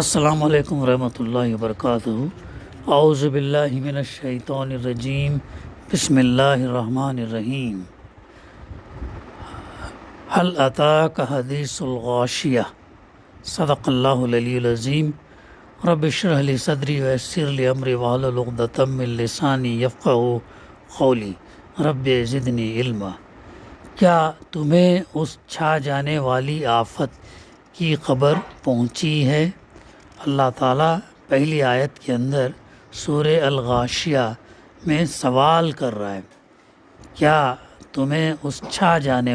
السلام علیکم ورحمۃ اللہ وبرکاتہ۔ اعوذ باللہ من الشیطان الرجیم، بسم اللہ الرحمن الرحیم۔ هل اتاک حدیث الغاشیہ، صدق اللہ العلی العظیم۔ رب اشرح لی صدری ویسر لی امری واحلل عقدۃ من لسانی یفقہوا قولی، رب زدنی علما۔ کیا تمہیں اس چھا جانے والی آفت کی خبر پہنچی ہے؟ اللہ تعالیٰ پہلی آیت کے اندر سورہ الغاشیہ میں سوال کر رہا ہے، کیا تمہیں اس چھا جانے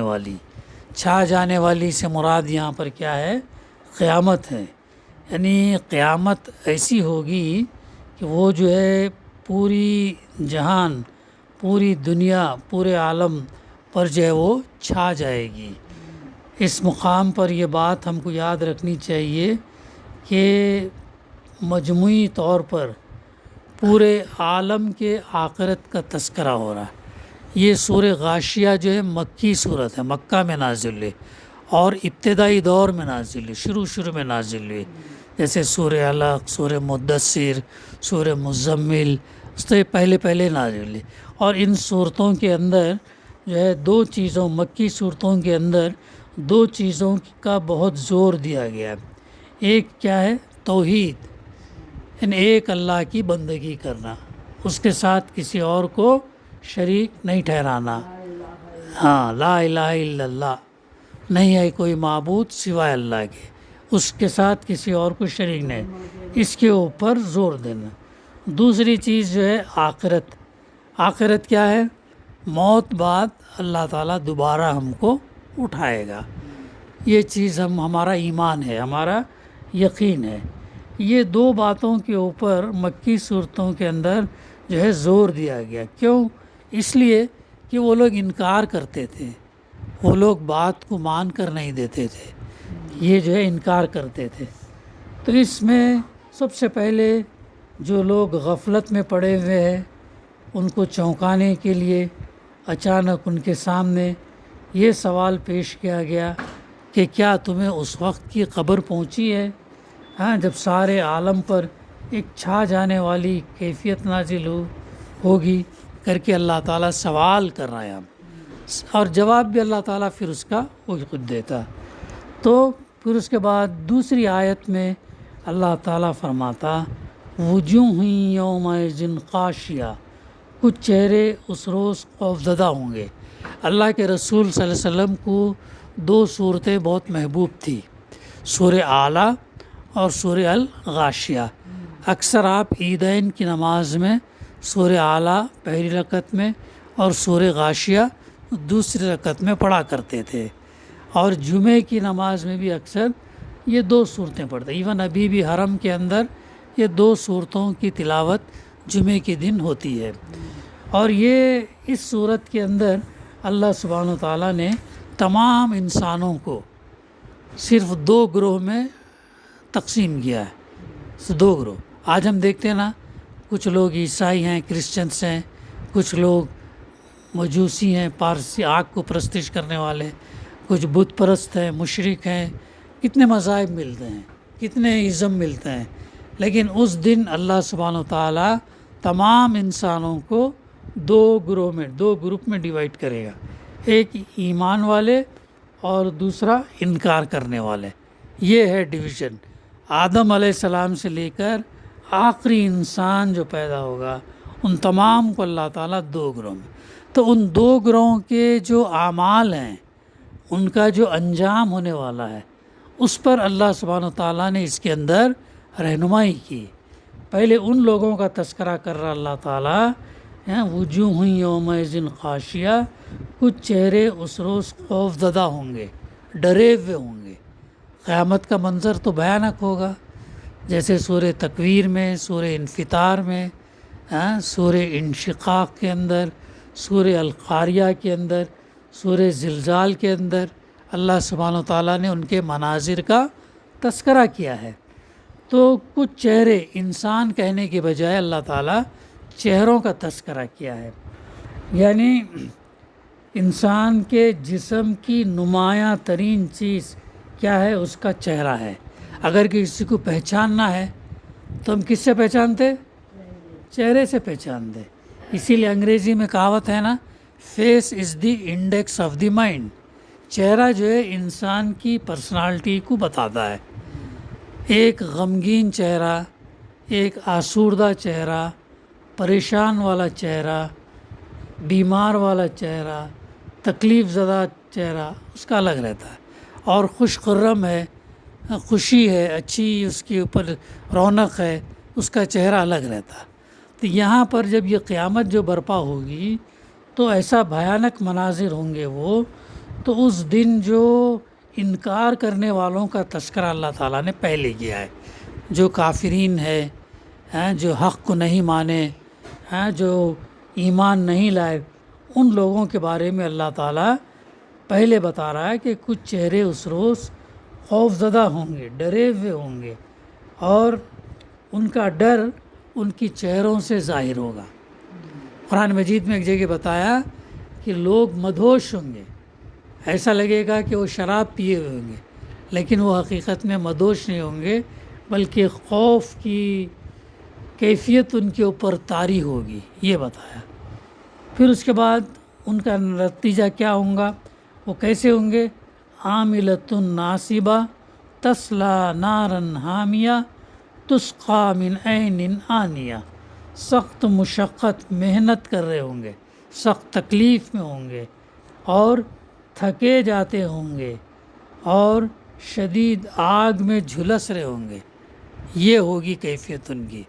والی سے مراد یہاں پر کیا ہے؟ قیامت ہے۔ یعنی قیامت ایسی ہوگی کہ وہ جو ہے پوری جہان، پوری دنیا، پورے عالم پر جو ہے وہ چھا جائے گی۔ اس مقام پر یہ بات ہم کو یاد رکھنی چاہیے کہ مجموعی طور پر پورے عالم کے آخرت کا تذکرہ ہو رہا ہے۔ یہ سورہ غاشیہ جو ہے مکی صورت ہے، مکہ میں نازل ہے اور ابتدائی دور میں نازل ہے، شروع میں نازل ہے، جیسے سورہ علق، سورہ مدثر، سورہ مزمل، اس سے پہلے نازل ہے۔ اور ان صورتوں کے اندر جو ہے دو چیزوں، مکی صورتوں کے اندر دو چیزوں کا بہت زور دیا گیا ہے۔ ایک کیا ہے؟ توحید، یعنی ایک اللہ کی بندگی کرنا، اس کے ساتھ کسی اور کو شریک نہیں ٹھہرانا۔ ہاں، لا الہ الا اللہ، نہیں ہے کوئی معبود سوائے اللہ کے، اس کے ساتھ کسی اور کو شریک نہیں، اس کے اوپر زور دینا۔ دوسری چیز جو ہے آخرت۔ آخرت کیا ہے؟ موت بعد اللہ تعالیٰ دوبارہ ہم کو اٹھائے گا۔ یہ چیز ہمارا ایمان ہے، ہمارا یقین ہے۔ یہ دو باتوں کے اوپر مکی صورتوں کے اندر جو ہے زور دیا گیا۔ کیوں؟ اس لیے کہ وہ لوگ انکار کرتے تھے، وہ لوگ بات کو مان کر نہیں دیتے تھے، یہ جو ہے انکار کرتے تھے۔ تو اس میں سب سے پہلے جو لوگ غفلت میں پڑے ہوئے ہیں ان کو چونکانے کے لیے اچانک ان کے سامنے یہ سوال پیش کیا گیا کہ کیا تمہیں اس وقت کی خبر پہنچی ہے؟ ہاں، جب سارے عالم پر ایک چھا جانے والی کیفیت نازل ہوگی کر کے اللہ تعالیٰ سوال کر رہا ہے، اور جواب بھی اللہ تعالیٰ پھر اس کا وہ خود دیتا۔ تو پھر اس کے بعد دوسری آیت میں اللہ تعالیٰ فرماتا وجوہ یومئذ خاشعہ، کچھ چہرے اس روز خوفزدہ ہوں گے۔ اللہ کے رسول صلی اللہ علیہ وسلم کو دو صورتیں بہت محبوب تھی، سورہ اعلیٰ اور سورہ الغاشیہ۔ اکثر آپ عیدین کی نماز میں سورہ اعلیٰ پہلی رکعت میں اور سورہ غاشیہ دوسری رکعت میں پڑھا کرتے تھے، اور جمعے کی نماز میں بھی اکثر یہ دو صورتیں پڑھتے۔ ایون ابھی بھی حرم کے اندر یہ دو صورتوں کی تلاوت جمعے کے دن ہوتی ہے۔ اور یہ اس صورت کے اندر اللہ سبحانہ و تعالیٰ نے تمام انسانوں کو صرف دو گروہ میں تقسیم کیا ہے، دو گروہ۔ آج ہم دیکھتے ہیں نا، کچھ لوگ عیسائی ہیں، کرسچنس ہیں، کچھ لوگ مجوسی ہیں، پارسی آگ کو پرستش کرنے والے، کچھ بت پرست ہیں، مشرک ہیں، کتنے مذاہب ملتے ہیں، کتنے ازم ملتے ہیں، لیکن اس دن اللہ سبحانہ و تعالیٰ تمام انسانوں کو دو گروپ میں ڈیوائیڈ کرے گا، ایک ایمان والے اور دوسرا انکار کرنے والے۔ یہ ہے ڈویژن۔ آدم علیہ السلام سے لے کر آخری انسان جو پیدا ہوگا ان تمام کو اللہ تعالیٰ دو گروہ میں۔ تو ان دو گروہوں کے جو اعمال ہیں، ان کا جو انجام ہونے والا ہے، اس پر اللہ سبحانہ تعالیٰ نے اس کے اندر رہنمائی کی۔ پہلے ان لوگوں کا تذکرہ کر رہا اللہ تعالیٰ، وجوہ یومئذ خاشعہ، کچھ چہرے اس روز خوف زدہ ہوں گے، ڈرے ہوئے ہوں گے۔ قیامت کا منظر تو بھیانک ہوگا، جیسے سورہ تکویر میں، سورہ انفطار میں، سورہ انشقاق کے اندر، سورہ القاریہ کے اندر، سورہ زلزال کے اندر اللہ سبحانہ تعالیٰ نے ان کے مناظر کا تذکرہ کیا ہے۔ تو کچھ چہرے، انسان کہنے کے بجائے اللہ تعالیٰ چہروں کا تذکرہ کیا ہے، یعنی انسان کے جسم کی نمایاں ترین چیز کیا ہے؟ اس کا چہرہ ہے۔ اگر کسی کو پہچاننا ہے تو ہم کس سے پہچانتے؟ چہرے سے پہچانتے. اسی لیے انگریزی میں کہاوت ہے نا، face is the index of the mind. چہرہ جو ہے انسان کی پرسنالٹی کو بتاتا ہے. ایک غمگین چہرہ، ایک آسودہ چہرہ، پریشان والا چہرہ، بیمار والا چہرہ، تکلیف زدہ چہرہ اس کا الگ رہتا ہے. اور خوش خرم ہے، خوشی ہے، اچھی اس کے اوپر رونق ہے، اس کا چہرہ الگ رہتا ہے. تو یہاں پر جب یہ قیامت جو برپا ہوگی تو ایسا بھیانک مناظر ہوں گے وہ. تو اس دن جو انکار کرنے والوں کا تذکرہ اللہ تعالیٰ نے پہلے کیا ہے، جو کافرین ہے، جو حق کو نہیں مانے، جو ایمان نہیں لائے، ان لوگوں کے بارے میں اللہ تعالیٰ پہلے بتا رہا ہے کہ کچھ چہرے اس روز خوف زدہ ہوں گے، ڈرے ہوئے ہوں گے، اور ان کا ڈر ان کی چہروں سے ظاہر ہوگا. قرآن مجید میں ایک جگہ بتایا کہ لوگ مدہوش ہوں گے، ایسا لگے گا کہ وہ شراب پیے ہوئے ہوں گے، لیکن وہ حقیقت میں مدہوش نہیں ہوں گے، بلکہ خوف کی کیفیت ان کے اوپر طاری ہوگی، یہ بتایا. پھر اس کے بعد ان کا نتیجہ کیا ہوگا، وہ کیسے ہوں گے؟ عاملۃ ناصبہ تصلیٰ نارا حامیہ تسقیٰ من عین آنیہ. سخت مشقت محنت کر رہے ہوں گے، سخت تکلیف میں ہوں گے، اور تھکے جاتے ہوں گے، اور شدید آگ میں جھلس رہے ہوں گے. یہ ہوگی کیفیت ان کی.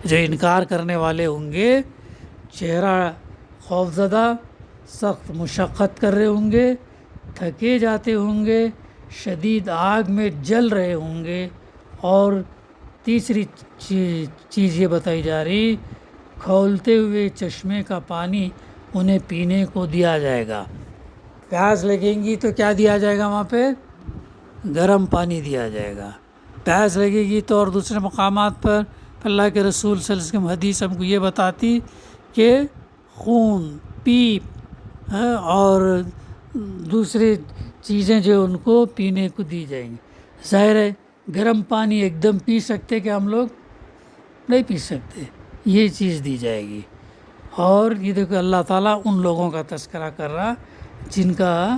جو انکار کرنے والے ہوں گے، چہرہ خوفزدہ، سخت مشقت کر رہے ہوں گے، تھکے جاتے ہوں گے، شدید آگ میں جل رہے ہوں گے. اور تیسری چیز یہ بتائی جا رہی، کھولتے ہوئے چشمے کا پانی انہیں پینے کو دیا جائے گا. پیاس لگیں گی تو کیا دیا جائے گا وہاں پہ؟ گرم پانی دیا جائے گا. پیاس لگے گی تو اور دوسرے مقامات پر اللہ کے رسول صلی اللہ علیہ وسلم حدیث ہم کو یہ بتاتی کہ خون، پیپ اور دوسری چیزیں جو ان کو پینے کو دی جائیں گی. ظاہر ہے گرم پانی ایک دم پی سکتے کہ ہم لوگ نہیں پی سکتے، یہ چیز دی جائے گی. اور یہ دیکھو اللہ تعالیٰ ان لوگوں کا تذکرہ کر رہا جن کا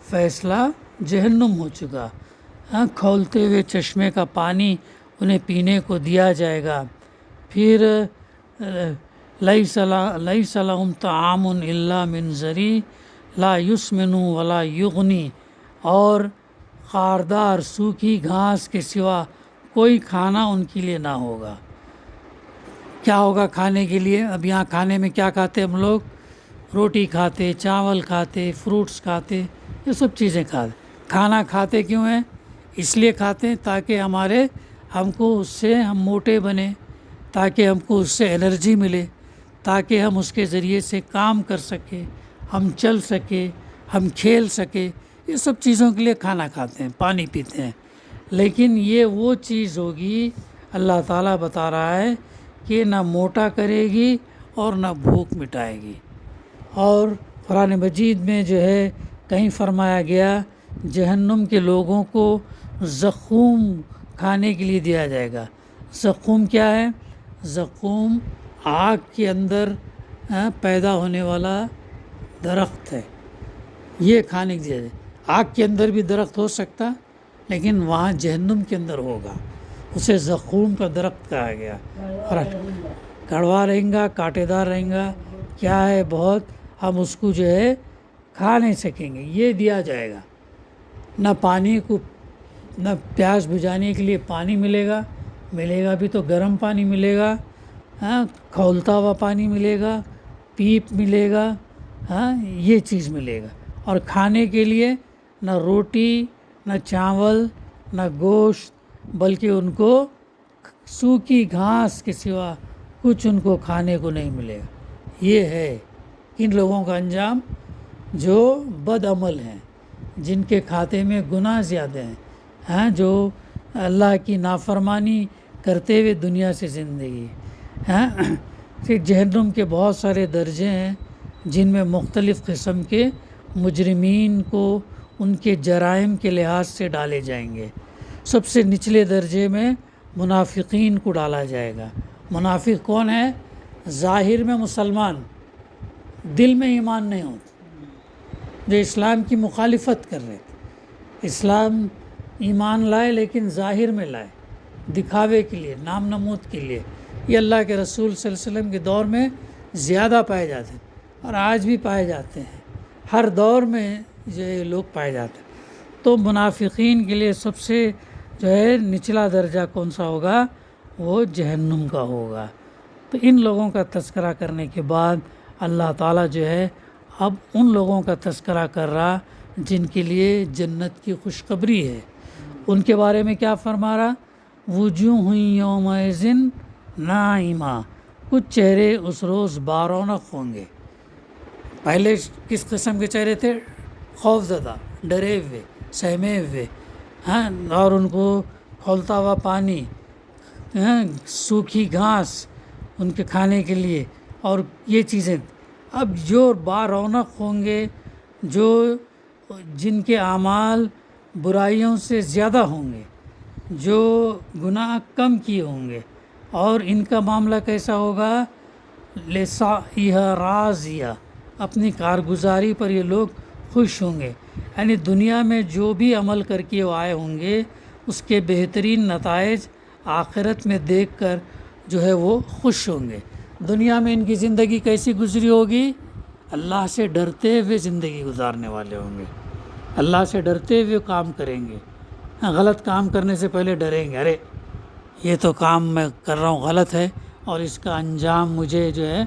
فیصلہ جہنم ہو چکا. کھولتے ہوئے چشمے کا پانی انہیں پینے کو دیا جائے گا. پھر لیس لہم طعام الا من ضریع لا یسمن ولا یغنی. اور خاردار سوکھی گھاس کے سوا کوئی کھانا ان کے لیے نہ ہوگا. کیا ہوگا کھانے کے لیے؟ اب یہاں کھانے میں کیا کھاتے ہم لوگ؟ روٹی کھاتے، چاول کھاتے، فروٹس کھاتے، یہ سب چیزیں کھاتے. کھانا کھاتے کیوں ہیں؟ اس لیے کھاتے ہیں تاکہ ہم کو اس سے ہم موٹے بنیں، تاکہ ہم کو اس سے انرجی ملے، تاکہ ہم اس کے ذریعے سے کام کر سکیں، ہم چل سکیں، ہم کھیل سکیں. یہ سب چیزوں کے لیے کھانا کھاتے ہیں، پانی پیتے ہیں. لیکن یہ وہ چیز ہوگی اللہ تعالیٰ بتا رہا ہے کہ نہ موٹا کرے گی اور نہ بھوک مٹائے گی. اور قرآن مجید میں جو ہے کہیں فرمایا گیا جہنم کے لوگوں کو زقوم کھانے کے لیے دیا جائے گا. زقوم کیا ہے؟ زقوم آگ کے اندر پیدا ہونے والا درخت ہے، یہ کھانے کے دیا جائے. آگ کے اندر بھی درخت ہو سکتا، لیکن وہاں جہنم کے اندر ہوگا، اسے زقوم کا درخت کہا گیا. اور کڑوا رہیں گا، کانٹے دار رہیں گا، کیا ہے بہت، ہم اس کو جو ہے کھا نہیں سکیں گے. یہ دیا جائے گا. نہ پانی کو، نہ پیاس بجھانے کے لیے پانی ملے گا بھی تو گرم پانی ملے گا، کھولتا ہوا پانی ملے گا، پیپ ملے گا، یہ چیز ملے گا. اور کھانے کے لیے نہ روٹی، نہ چاول، نہ گوشت، بلکہ ان کو سوکھی گھاس کے سوا کچھ ان کو کھانے کو نہیں ملے گا. یہ ہے ان لوگوں کا انجام جو بد عمل ہیں، جن کے کھاتے میں گناہ زیادہ ہیں، جو اللہ کی نافرمانی کرتے ہوئے دنیا سے زندگی. پھر جہنم کے بہت سارے درجے ہیں جن میں مختلف قسم کے مجرمین کو ان کے جرائم کے لحاظ سے ڈالے جائیں گے. سب سے نچلے درجے میں منافقین کو ڈالا جائے گا۔ منافق کون ہے؟ ظاہر میں مسلمان، دل میں ایمان نہیں ہوتا، جو اسلام کی مخالفت کر رہے تھے۔ اسلام ایمان لائے لیکن ظاہر میں لائے، دکھاوے کے لیے، نام نمود کے لیے۔ یہ اللہ کے رسول صلی اللہ علیہ وسلم کے دور میں زیادہ پائے جاتے ہیں اور آج بھی پائے جاتے ہیں، ہر دور میں یہ لوگ پائے جاتے ہیں۔ تو منافقین کے لیے سب سے جو ہے نچلا درجہ کون سا ہوگا؟ وہ جہنم کا ہوگا۔ تو ان لوگوں کا تذکرہ کرنے کے بعد اللہ تعالیٰ جو ہے اب ان لوگوں کا تذکرہ کر رہا جن کے لیے جنت کی خوشخبری ہے۔ ان کے بارے میں کیا فرما رہا؟ وجوہ یومئذ ناعمہ، کچھ چہرے اس روز بارونق ہوں گے۔ پہلے کس قسم کے چہرے تھے؟ خوف زدہ، ڈرے ہوئے، سہمے ہوئے، اور ان کو کھولتا ہوا پانی، سوکھی گھاس ان کے کھانے کے لیے، اور یہ چیزیں۔ اب جو بارونق ہوں گے، جو جن کے اعمال برائیوں سے زیادہ ہوں گے، جو گناہ کم کیے ہوں گے، اور ان کا معاملہ کیسا ہوگا؟ لِسَعْيِهَا رَاضِيَةٌ، اپنی کارگزاری پر یہ لوگ خوش ہوں گے۔ یعنی دنیا میں جو بھی عمل کر کے وہ آئے ہوں گے، اس کے بہترین نتائج آخرت میں دیکھ کر جو ہے وہ خوش ہوں گے۔ دنیا میں ان کی زندگی کیسی گزری ہوگی؟ اللہ سے ڈرتے ہوئے زندگی گزارنے والے ہوں گے، اللہ سے ڈرتے ہوئے کام کریں گے۔ غلط کام کرنے سے پہلے ڈریں گے، ارے یہ تو کام میں کر رہا ہوں غلط ہے اور اس کا انجام مجھے جو ہے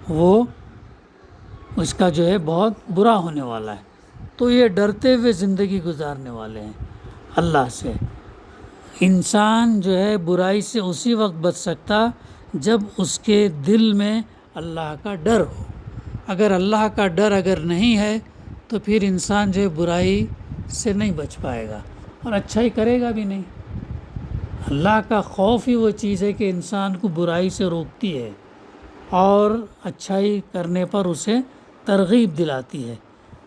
وہ اس کا جو ہے بہت برا ہونے والا ہے۔ تو یہ ڈرتے ہوئے زندگی گزارنے والے ہیں اللہ سے۔ انسان جو ہے برائی سے اسی وقت بچ سکتا جب اس کے دل میں اللہ کا ڈر ہو۔ اگر اللہ کا ڈر اگر نہیں ہے تو پھر انسان جو ہے برائی سے نہیں بچ پائے گا اور اچھائی کرے گا بھی نہیں۔ اللہ کا خوف ہی وہ چیز ہے کہ انسان کو برائی سے روکتی ہے اور اچھائی کرنے پر اسے ترغیب دلاتی ہے،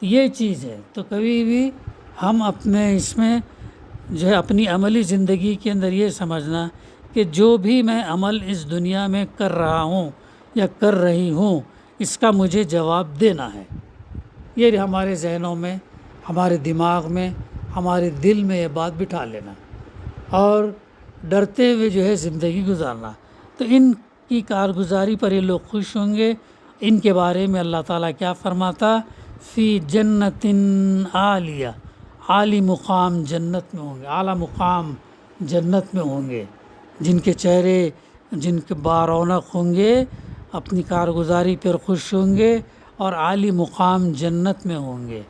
یہ چیز ہے۔ تو کبھی بھی ہم اپنے اس میں جو ہے اپنی عملی زندگی کے اندر یہ سمجھنا کہ جو بھی میں عمل اس دنیا میں کر رہا ہوں یا کر رہی ہوں، اس کا مجھے جواب دینا ہے۔ یہ ہمارے ذہنوں میں، ہمارے دماغ میں، ہمارے دل میں یہ بات بٹھا لینا اور ڈرتے ہوئے جو ہے زندگی گزارنا۔ تو ان کی کارگزاری پر یہ لوگ خوش ہوں گے۔ ان کے بارے میں اللہ تعالیٰ کیا فرماتا؟ فی جنت عالیہ، عالی مقام جنت میں ہوں گے، اعلیٰ مقام جنت میں ہوں گے، جن کے چہرے جن کے بارونق ہوں گے، اپنی کارگزاری پر خوش ہوں گے اور عالی مقام جنت میں ہوں گے۔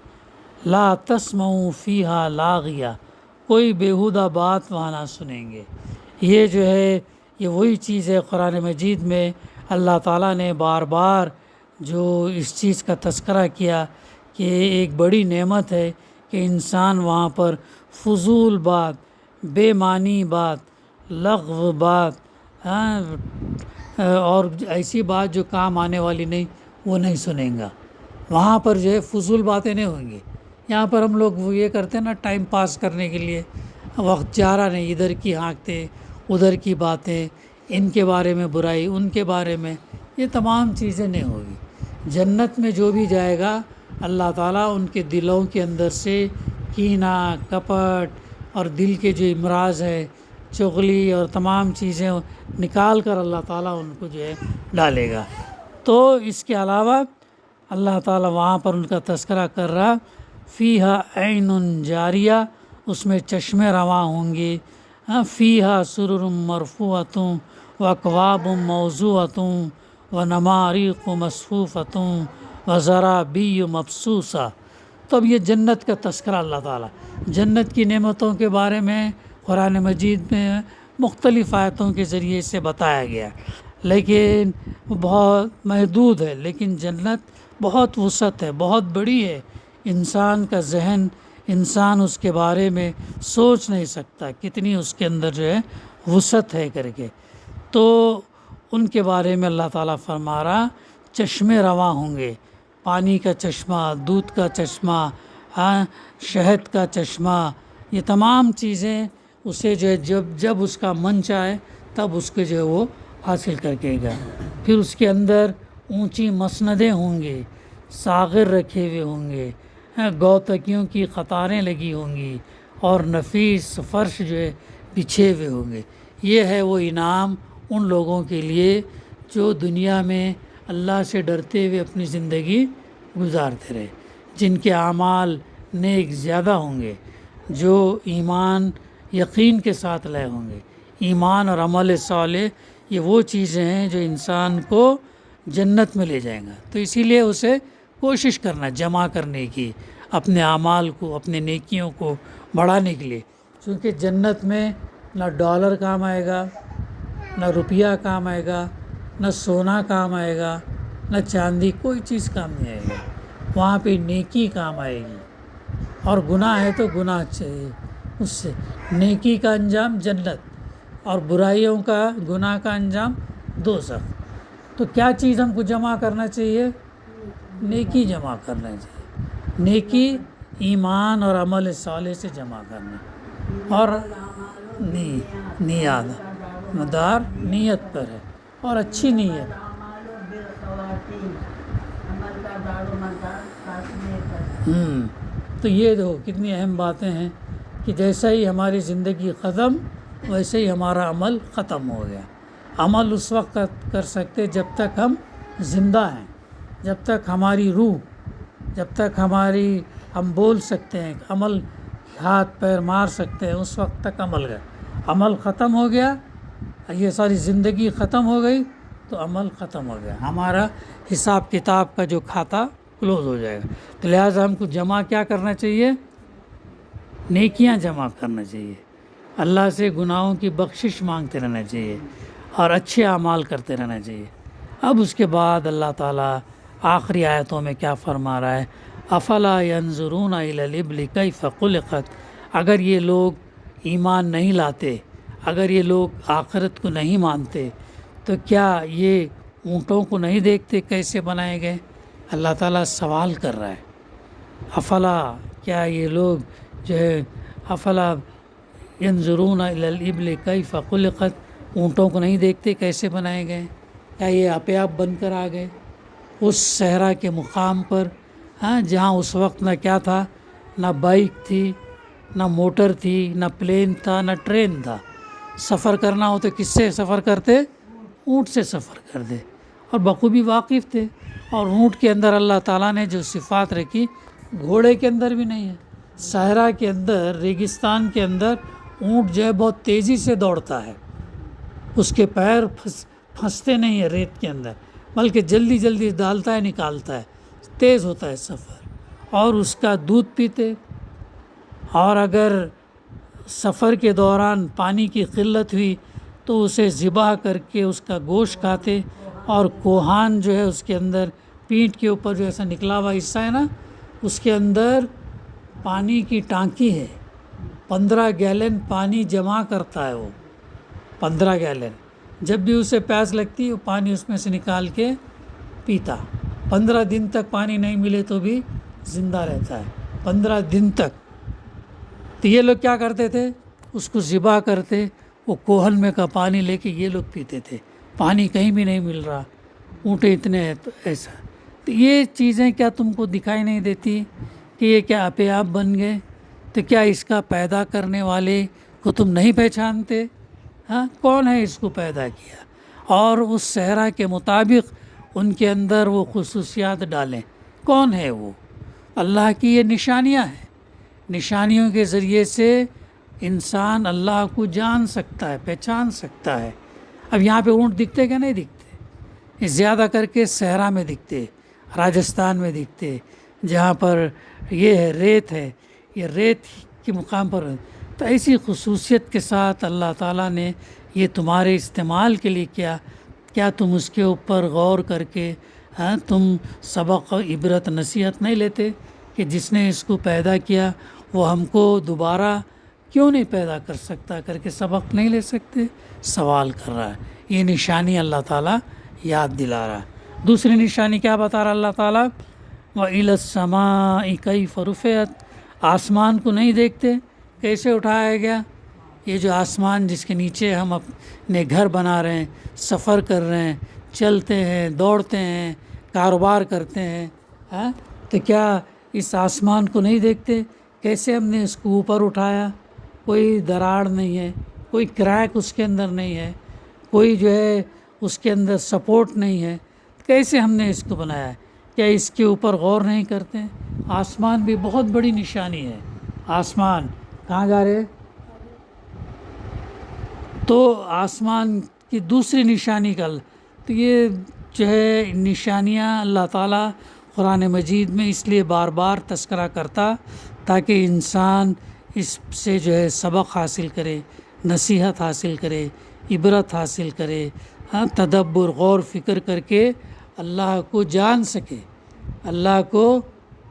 لا تسمعوا فیہا لاغیہ، کوئی بیہودہ بات وہاں نہ سنیں گے۔ یہ جو ہے یہ وہی چیز ہے قرآن مجید میں اللہ تعالیٰ نے بار بار جو اس چیز کا تذکرہ کیا کہ ایک بڑی نعمت ہے کہ انسان وہاں پر فضول بات، بے معنی بات، لغو بات، اور ایسی بات جو کام آنے والی نہیں، وہ نہیں سنیں گا۔ وہاں پر جو ہے فضول باتیں نہیں ہوں گی۔ یہاں پر ہم لوگ وہ یہ کرتے ہیں نا، ٹائم پاس کرنے کے لیے وقت جا رہا نہیں، ادھر کی ہانکتے، ادھر کی باتیں، ان کے بارے میں برائی، ان کے بارے میں، یہ تمام چیزیں نہیں ہوگی۔ جنت میں جو بھی جائے گا اللہ تعالیٰ ان کے دلوں کے اندر سے کینہ، کپٹ اور دل کے جو امراض ہے، چغلی اور تمام چیزیں نکال کر اللہ تعالیٰ ان کو جو ہے ڈالے گا۔ تو اس کے علاوہ اللہ تعالیٰ وہاں پر ان کا تذکرہ کر رہا، فیہا عین جاریہ، اس میں چشمے رواں ہوں گے، فیہا سرر مرفوعۃ واکواب موضوعۃ ونماریق مصفوفۃ وزرابی مبثوثہ۔ تو اب یہ جنت کا تذکرہ اللہ تعالیٰ جنت کی نعمتوں کے بارے میں قرآن مجید میں مختلف آیتوں کے ذریعے سے بتایا گیا، لیکن بہت محدود ہے۔ لیکن جنت بہت وسعت ہے، بہت بڑی ہے، انسان کا ذہن، انسان اس کے بارے میں سوچ نہیں سکتا کتنی اس کے اندر جو ہے وسعت ہے کر کے۔ تو ان کے بارے میں اللہ تعالیٰ فرما رہا چشمے رواں ہوں گے، پانی کا چشمہ، دودھ کا چشمہ، شہد کا چشمہ، یہ تمام چیزیں اسے جو ہے جب اس کا من چاہے تب اس کے جو ہے وہ حاصل کر کے گا۔ پھر اس کے اندر اونچی مسندیں ہوں گی، ساغر رکھے ہوئے ہوں گے، گوتکیوں کی قطاریں لگی ہوں گی، اور نفیس فرش جو ہے بچھے ہوئے ہوں گے۔ یہ ہے وہ انعام ان لوگوں کے لیے جو دنیا میں اللہ سے ڈرتے ہوئے اپنی زندگی گزارتے رہے، جن کے اعمال نیک زیادہ ہوں گے، جو ایمان یقین کے ساتھ لائے ہوں گے۔ ایمان اور عمل صالح یہ وہ چیزیں ہیں جو انسان کو جنت میں لے جائیں گا، تو اسی لیے اسے کوشش کرنا جمع کرنے کی، اپنے اعمال کو، اپنے نیکیوں کو بڑھانے کے لیے، کیونکہ جنت میں نہ ڈالر کام آئے گا، نہ روپیہ کام آئے گا، نہ سونا کام آئے گا، نہ چاندی، کوئی چیز کام نہیں آئے گی۔ وہاں پہ نیکی کام آئے گی، اور گناہ ہے تو گناہ چاہیے، اس سے نیکی کا انجام جنت اور برائیوں کا، گناہ کا انجام دوزخ۔ تو کیا چیز ہم کو جمع کرنا چاہیے؟ نیکی جمع کرنا چاہیے، نیکی ایمان اور عمل صالح سے جمع کرنا، اور نیت مدار نیت پر ہے، اور اچھی نیت۔ تو یہ دیکھو کتنی اہم باتیں ہیں کہ جیسا ہی ہماری زندگی ختم ویسے ہی ہمارا عمل ختم ہو گیا۔ عمل اس وقت کر سکتے جب تک ہم زندہ ہیں، جب تک ہماری روح، جب تک ہم بول سکتے ہیں، عمل ہاتھ پیر مار سکتے ہیں، اس وقت تک عمل گئے۔ عمل ختم ہو گیا، یہ ساری زندگی ختم ہو گئی تو عمل ختم ہو گیا، ہمارا حساب کتاب کا جو کھاتا کلوز ہو جائے گا۔ تو لہٰذا ہم کو جمع کیا کرنا چاہیے؟ نیکیاں جمع کرنا چاہیے، اللہ سے گناہوں کی بخشش مانگتے رہنا چاہیے، اور اچھے اعمال کرتے رہنا چاہیے۔ اب اس کے بعد اللہ تعالیٰ آخری آیتوں میں کیا فرما رہا ہے؟ افلا ینظرون الی الابل کیف خلقت۔ اگر یہ لوگ ایمان نہیں لاتے، اگر یہ لوگ آخرت کو نہیں مانتے، تو کیا یہ اونٹوں کو نہیں دیکھتے کیسے بنائے گئے؟ اللہ تعالیٰ سوال کر رہا ہے، افلا، کیا یہ لوگ جو ہے افلا ینظرون الی الابل کیف خلقت، اونٹوں کو نہیں دیکھتے کیسے بنائے گئے؟ کیا یہ آپ بن کر آ گئے اس صحرا کے مقام پر، جہاں اس وقت نہ کیا تھا، نہ بائک تھی، نہ موٹر تھی، نہ پلین تھا، نہ ٹرین تھا۔ سفر کرنا ہو تو کس سے سفر کرتے؟ اونٹ سے سفر کرتے، اور بخوبی واقف تھے۔ اور اونٹ کے اندر اللہ تعالیٰ نے جو صفات رکھی گھوڑے کے اندر بھی نہیں ہے۔ صحرا کے اندر، ریگستان کے اندر اونٹ جو ہے بہت تیزی سے دوڑتا ہے، اس کے پیر پھنستے نہیں ہیں ریت کے اندر، بلکہ جلدی جلدی ڈالتا ہے نکالتا ہے، تیز ہوتا ہے سفر، اور اس کا دودھ پیتے۔ اور اگر سفر کے دوران پانی کی قلت ہوئی تو اسے ذبح کر کے اس کا گوشت کھاتے، اور کوہان جو ہے اس کے اندر پیٹھ کے اوپر جو ایسا نکلا ہوا حصہ ہے نا، اس کے اندر پانی کی ٹانکی ہے، 15 گیلن پانی جمع کرتا ہے وہ، 15 گیلن۔ جب بھی اسے پیاس لگتی وہ پانی اس میں سے نکال کے پیتا۔ 15 دن تک پانی نہیں ملے تو بھی زندہ رہتا ہے، 15 دن تک۔ تو یہ لوگ کیا کرتے تھے؟ اس کو ذبح کرتے، وہ کوہن میں کا پانی لے کے یہ لوگ پیتے تھے۔ پانی کہیں بھی نہیں مل رہا، اونٹیں اتنے ہیں، تو ایسا۔ تو یہ چیزیں کیا تم کو دکھائی نہیں دیتی کہ یہ کیا اپنے آپ بن گئے؟ تو کیا اس کا پیدا کرنے والے کو تم نہیں پہچانتے؟ کون ہے اس کو پیدا کیا؟ اور اس صحرا کے مطابق ان کے اندر وہ خصوصیات ڈالیں، کون ہے وہ؟ اللہ کی یہ نشانیاں ہیں، نشانیوں کے ذریعے سے انسان اللہ کو جان سکتا ہے، پہچان سکتا ہے۔ اب یہاں پہ اونٹ دکھتے کہ نہیں دکھتے؟ یہ زیادہ کر کے صحرا میں دکھتے، راجستھان میں دکھتے، جہاں پر یہ ہے ریت ہے، یہ ریت کے مقام پر۔ تو ایسی خصوصیت کے ساتھ اللہ تعالیٰ نے یہ تمہارے استعمال کے لیے کیا تم اس کے اوپر غور کر کے تم سبق و عبرت نصیحت نہیں لیتے کہ جس نے اس کو پیدا کیا وہ ہم کو دوبارہ کیوں نہیں پیدا کر سکتا کر کے سبق نہیں لے سکتے؟ سوال کر رہا ہے۔ یہ نشانی اللہ تعالیٰ یاد دلا رہا ہے۔ دوسری نشانی کیا بتا رہا اللہ تعالیٰ؟ وَإِلَى السَّمَاءِ كَيْفَ رُفِعَتْ، آسمان کو نہیں دیکھتے کیسے اٹھایا گیا؟ یہ جو آسمان جس کے نیچے ہم اپنے گھر بنا رہے ہیں، سفر کر رہے ہیں، چلتے ہیں، دوڑتے ہیں، کاروبار کرتے ہیں، ہاں، تو کیا اس آسمان کو نہیں دیکھتے؟ کیسے ہم نے اس کو اوپر اٹھایا، کوئی دراڑ نہیں ہے، کوئی کریک اس کے اندر نہیں ہے، کوئی جو ہے اس کے اندر سپورٹ نہیں ہے، کیسے ہم نے اس کو بنایا ہے؟ کیا اس کے اوپر غور نہیں کرتے؟ آسمان بھی بہت بڑی نشانی ہے۔ آسمان کہاں جا رہے؟ تو آسمان کی دوسری نشانی تو یہ جو ہے نشانیاں اللہ تعالیٰ قرآن مجید میں اس لیے بار بار تذکرہ کرتا تاکہ انسان اس سے جو ہے سبق حاصل کرے، نصیحت حاصل کرے، عبرت حاصل کرے، ہاں، تدبر، غور فکر کر کے اللہ کو جان سکے، اللہ کو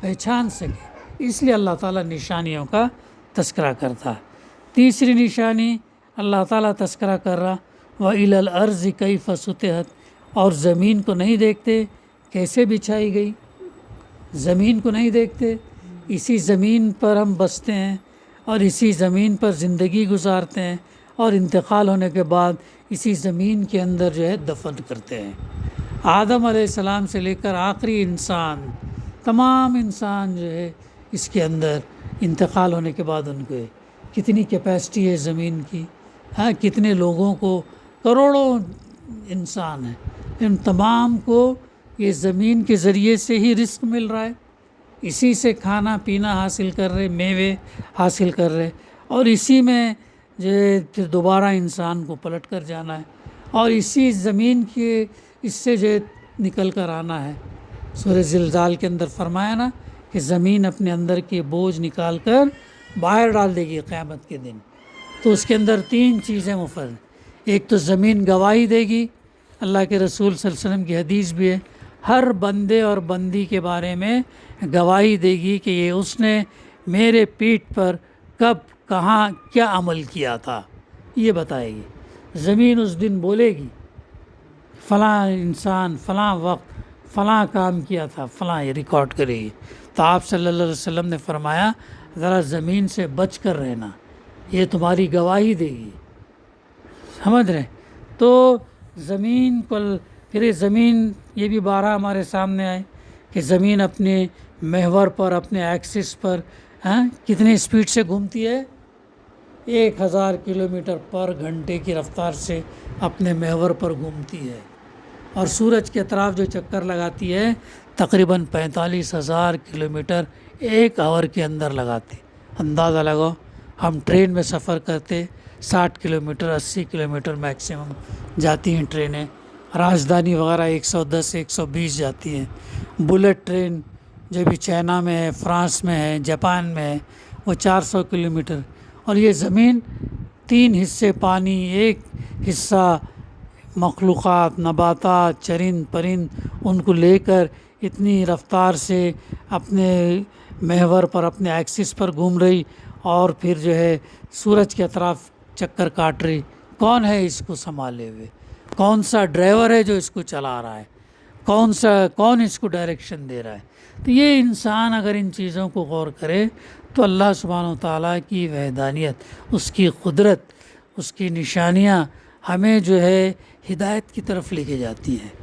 پہچان سکے۔ اس لیے اللہ تعالیٰ نشانیوں کا تذکرہ کرتا۔ تیسری نشانی اللہ تعالیٰ تذکرہ کر رہا، وَإِلَى الْأَرْضِ كَيْفَ سُطِحَتْ، اور زمین کو نہیں دیکھتے کیسے بچھائی گئی؟ زمین کو نہیں دیکھتے؟ اسی زمین پر ہم بستے ہیں اور اسی زمین پر زندگی گزارتے ہیں، اور انتقال ہونے کے بعد اسی زمین کے اندر جو ہے دفن کرتے ہیں۔ آدم علیہ السلام سے لے کر آخری انسان، تمام انسان جو ہے اس کے اندر انتقال ہونے کے بعد ان کو کتنی کیپیسٹی ہے زمین کی، ہاں، کتنے لوگوں کو، کروڑوں انسان ہیں، ان تمام کو یہ زمین کے ذریعے سے ہی رزق مل رہا ہے، اسی سے کھانا پینا حاصل کر رہے، میوے حاصل کر رہے، اور اسی میں جو ہے پھر دوبارہ انسان کو پلٹ کر جانا ہے، اور اسی زمین کے اس سے جو ہے نکل کر آنا ہے۔ سورہ زلزال کے اندر فرمایا نا کہ زمین اپنے اندر کے بوجھ نکال کر باہر ڈال دے گی قیامت کے دن۔ تو اس کے اندر تین چیزیں مفرد، ایک تو زمین گواہی دے گی، اللہ کے رسول صلی اللہ علیہ وسلم کی حدیث بھی ہے، ہر بندے اور بندی کے بارے میں گواہی دے گی کہ یہ اس نے میرے پیٹھ پر کب، کہاں، کیا عمل کیا تھا، یہ بتائے گی۔ زمین اس دن بولے گی فلاں انسان فلاں وقت فلاں کام کیا تھا، فلاں، یہ ریکارڈ کرے گی۔ تو آپ صلی اللہ علیہ وسلم نے فرمایا ذرا زمین سے بچ کر رہنا، یہ تمہاری گواہی دے گی، سمجھ رہے؟ تو زمین کو پھر زمین یہ بھی بارہ ہمارے سامنے آئے کہ زمین اپنے محور پر، اپنے ایکسس پر، ہاں، کتنی اسپیڈ سے گھومتی ہے؟ 1000 کلومیٹر پر گھنٹے کی رفتار سے اپنے محور پر گھومتی ہے، اور سورج کے اطراف جو چکر لگاتی ہے تقریباً 45,000 کلومیٹر ایک آور کے اندر لگاتی۔ اندازہ لگاؤ، ہم ٹرین میں سفر کرتے 60 کلومیٹر 80 کلومیٹر میکسیمم جاتی ہیں ٹرینیں، راجدھانی وغیرہ 110 120 جاتی ہیں۔ بلٹ ٹرین جو بھی چائنا میں ہے، فرانس میں ہے، جاپان میں ہے، وہ 400 کلومیٹر۔ اور یہ زمین 3 حصے پانی، ایک حصہ مخلوقات، نباتات، چرند پرند، ان کو لے کر اتنی رفتار سے اپنے محور پر، اپنے ایکسس پر گھوم رہی، اور پھر جو ہے سورج کے اطراف چکر کاٹ رہی۔ کون ہے اس کو سنبھالے ہوئے؟ کون سا ڈرائیور ہے جو اس کو چلا رہا ہے؟ کون اس کو ڈائریکشن دے رہا ہے؟ تو یہ انسان اگر ان چیزوں کو غور کرے تو اللہ سبحانہ و تعالیٰ کی وحدانیت، اس کی قدرت، اس کی نشانیاں ہمیں جو ہے ہدایت کی طرف لے کے جاتی ہیں۔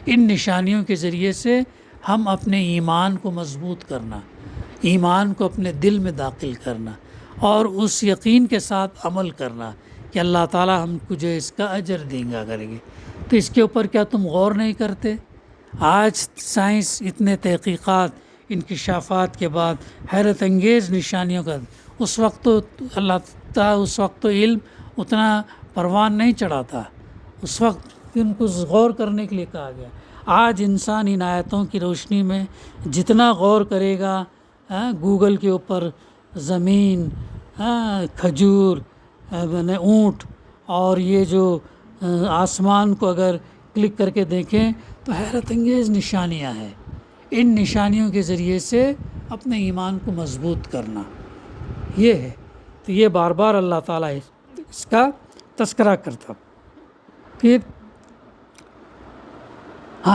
ان نشانیوں کے ذریعے سے ہم اپنے ایمان کو مضبوط کرنا، ایمان کو اپنے دل میں داخل کرنا، اور اس یقین کے ساتھ عمل کرنا کہ اللہ تعالیٰ ہم کو جو اس کا اجر دیں گا کریں گے۔ تو اس کے اوپر کیا تم غور نہیں کرتے؟ آج سائنس اتنے تحقیقات، انکشافات کے بعد حیرت انگیز نشانیوں کا، اس وقت تو اللہ تعالیٰ، اس وقت تو علم اتنا پروان نہیں چڑھا تھا، اس وقت ان کو غور کرنے کے لیے کہا گیا۔ آج انسان ان آیتوں کی روشنی میں جتنا غور کرے گا، گوگل کے اوپر زمین، کھجور، اونٹ، اور یہ جو آسمان کو اگر کلک کر کے دیکھیں تو حیرت انگیز نشانیاں ہیں۔ ان نشانیوں کے ذریعے سے اپنے ایمان کو مضبوط کرنا، یہ ہے۔ تو یہ بار بار اللہ تعالیٰ اس کا تذکرہ کرتا۔ پھر